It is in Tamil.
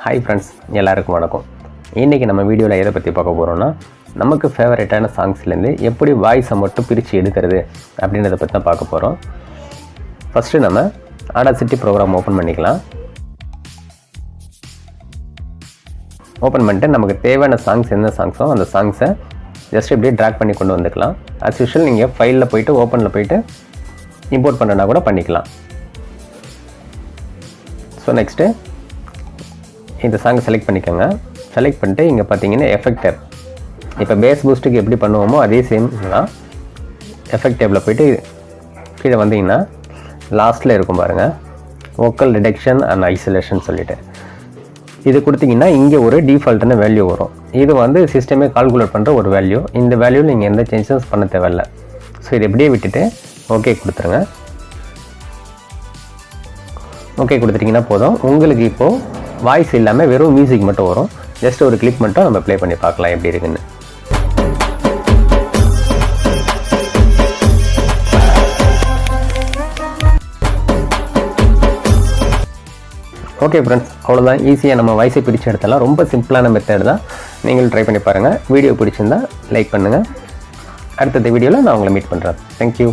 ஹாய் ஃப்ரெண்ட்ஸ், எல்லாருக்கும் வணக்கம். இன்றைக்கி நம்ம வீடியோவில் எதை பற்றி பார்க்க போகிறோன்னா, நமக்கு ஃபேவரட்டான சாங்ஸ்லேருந்து எப்படி வாய்ஸை மட்டும் பிரித்து எடுக்கிறது அப்படின்றத பற்றி தான் பார்க்க போகிறோம். ஃபஸ்ட்டு நம்ம Audacity ப்ரோக்ராம் ஓப்பன் பண்ணிக்கலாம். ஓப்பன் பண்ணிட்டு நமக்கு தேவையான சாங்ஸ் என்ன சாங்ஸோ அந்த சாங்ஸை ஜஸ்ட் இப்படியே ட்ராக் பண்ணி கொண்டு வந்துக்கலாம். ஆஸ் யூஷுவல் நீங்கள் ஃபைலில் போய்ட்டு ஓப்பனில் போய்ட்டு இம்போர்ட் பண்ணுறனா கூட பண்ணிக்கலாம். ஸோ நெக்ஸ்ட்டு இந்த சாங்கை செலக்ட் பண்ணிக்கோங்க. செலக்ட் பண்ணிட்டு இங்கே பார்த்தீங்கன்னா எஃபெக்டர், இப்போ பேஸ் பூஸ்ட்டுக்கு எப்படி பண்ணுவோமோ அதே சேம் தான். எஃபெக்ட் டேபிளில் போய்ட்டு கீழே வந்தீங்கன்னா லாஸ்ட்டில் இருக்கும் பாருங்கள், வோக்கல் ரிடக்ஷன் அண்ட் ஐசோலேஷன் சொல்லிவிட்டு இது கொடுத்தீங்கன்னா இங்கே ஒரு டிஃபால்ட்டான வேல்யூ வரும். இது வந்து சிஸ்டமே கால்குலேட் பண்ணுற ஒரு வேல்யூ. இந்த வேல்யூவில் நீங்கள் எந்த சேஞ்சஸ் பண்ண தேவையில்லை. ஸோ இதை எப்படியே விட்டுட்டு ஓகே கொடுத்துருங்க. ஓகே கொடுத்துட்டிங்கன்னா போதும். உங்களுக்கு இப்போது வாய்ஸ் இல்லாமல் வெறும் மியூசிக் மட்டும் வரும். ஜஸ்ட் ஒரு கிளிப் மட்டும் நம்ம ப்ளே பண்ணி பார்க்கலாம் எப்படி இருக்குன்னு. ஓகே ஃப்ரெண்ட்ஸ், அவ்வளோதான். ஈஸியாக நம்ம வாய்ஸை பிரித்து எடுத்தலாம். ரொம்ப சிம்பிளான மெத்தட் தான். நீங்களும் ட்ரை பண்ணி பாருங்கள். வீடியோ பிடிச்சிருந்தால் லைக் பண்ணுங்கள். அடுத்த வீடியோவில் நான் உங்களை மீட் பண்ணுறேன். தேங்க்யூ.